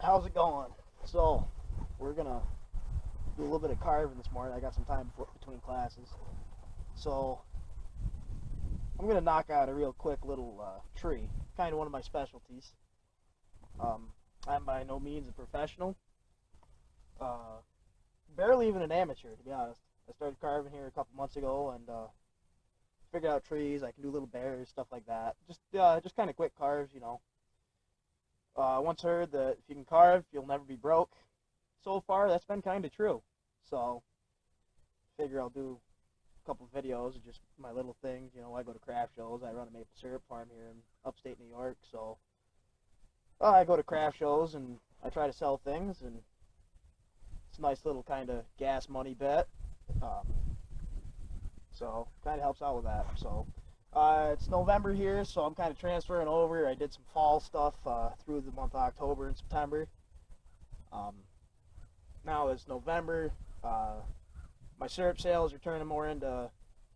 how's it going? So, we're gonna do a little bit of carving this morning. I got some time between classes. So, I'm gonna knock out a real quick little tree. Kind of one of my specialties. I'm by no means a professional. Uh, Barely even an amateur, to be honest. I started carving here a couple months ago and figured out trees. I can do little bears, stuff like that. Just kind of quick carves, you know. Once heard that if you can carve, you'll never be broke. So far, that's been kind of true. So, figure I'll do a couple videos of just my little things. You know, I go to craft shows. I run a maple syrup farm here in upstate New York. So, I go to craft shows and I try to sell things, and it's a nice little kind of gas money bet. So, kind of helps out with that. So, it's November here, so I'm kind of transferring over. I did some fall stuff through the month of October and September. Now it's November. My syrup sales are turning more into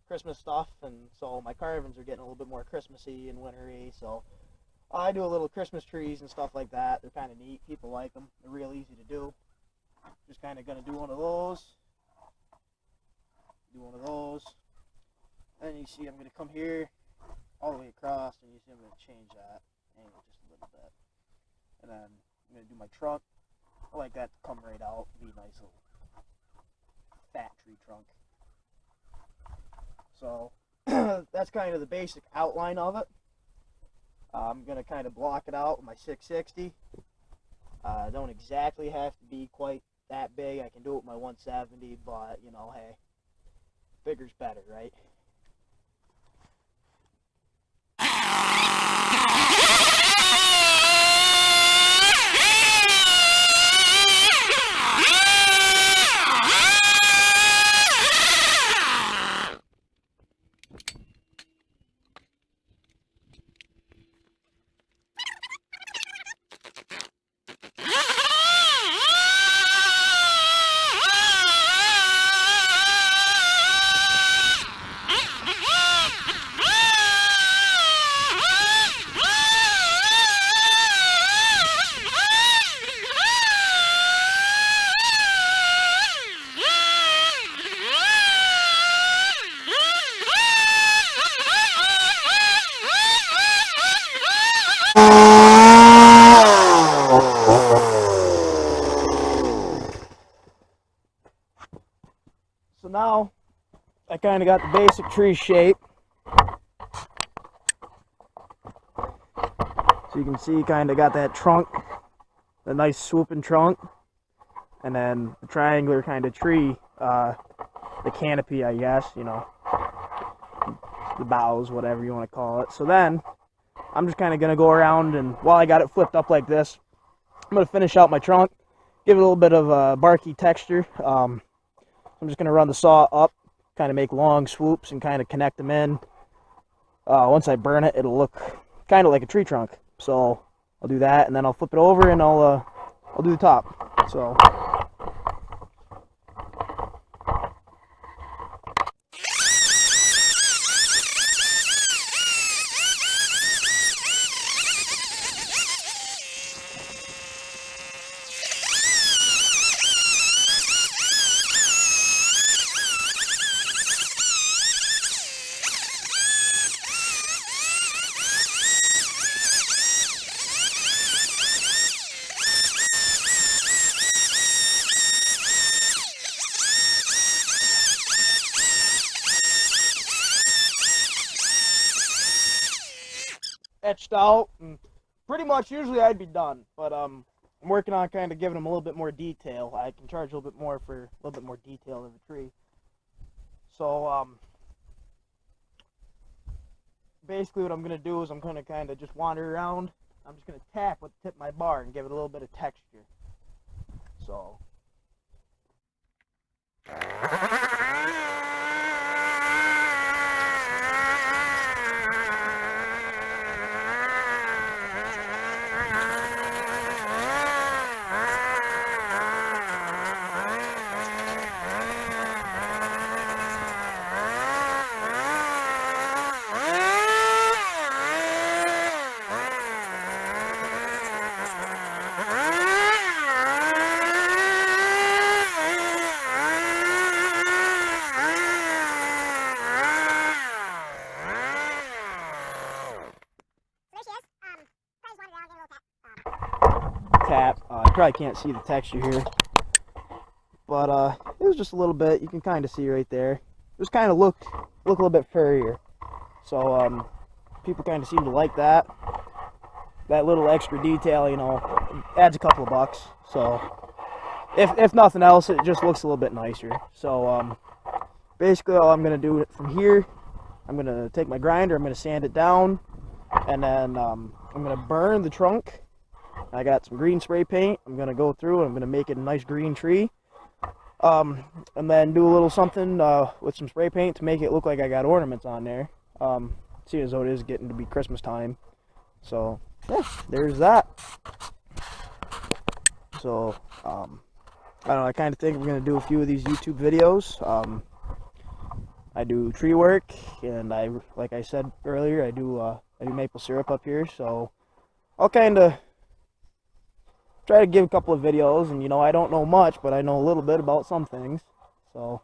Christmas stuff, and so my carvings are getting a little bit more Christmassy and wintry. So I do a little Christmas trees and stuff like that. They're kind of neat. People like them. They're real easy to do. Just kind of gonna do one of those. And you see I'm going to come here all the way across, and you see I'm going to change that angle just a little bit. And then I'm going to do my trunk. I like that to come right out, be a nice little fat tree trunk. So that's kind of the basic outline of it. I'm going to kind of block it out with my 660. Don't exactly have to be quite that big. I can do it with my 170, but, you know, hey, bigger's better, right? So now I kind of got the basic tree shape. So you can see kind of got that trunk, the nice swooping trunk, and then the triangular kind of tree, the canopy, I guess, you know, the boughs, whatever you want to call it. So then I'm just kind of going to go around, and while I got it flipped up like this, I'm going to finish out my trunk, give it a little bit of a barky texture. I'm just going to run the saw up, kind of make long swoops and kind of connect them in. Once I burn it, it'll look kind of like a tree trunk. So I'll do that, and then I'll flip it over, and I'll do the top. So. Etched out, and pretty much usually I'd be done, but I'm working on kind of giving them a little bit more detail. I can charge a little bit more for a little bit more detail of the tree. So basically what I'm going to do is I'm going to kind of just wander around. I'm just going to tap with the tip of my bar and give it a little bit of texture. So tap. You probably can't see the texture here, but it was just a little bit. You can kind of see right there. Just kind of look a little bit furrier. So people kind of seem to like that. That little extra detail, you know, adds a couple of bucks. So if nothing else, it just looks a little bit nicer. So basically all I'm going to do from here, I'm going to take my grinder, I'm going to sand it down, and then I'm going to burn the trunk. I got some green spray paint. I'm going to go through and I'm going to make it a nice green tree. And then do a little something with some spray paint to make it look like I got ornaments on there. Seeing as though it is getting to be Christmas time. So, yeah, there's that. So, I don't know, I kind of think we're going to do a few of these YouTube videos. I do tree work, and like I said earlier, I do maple syrup up here, so I'll kind of try to give a couple of videos, and you know, I don't know much, but I know a little bit about some things, so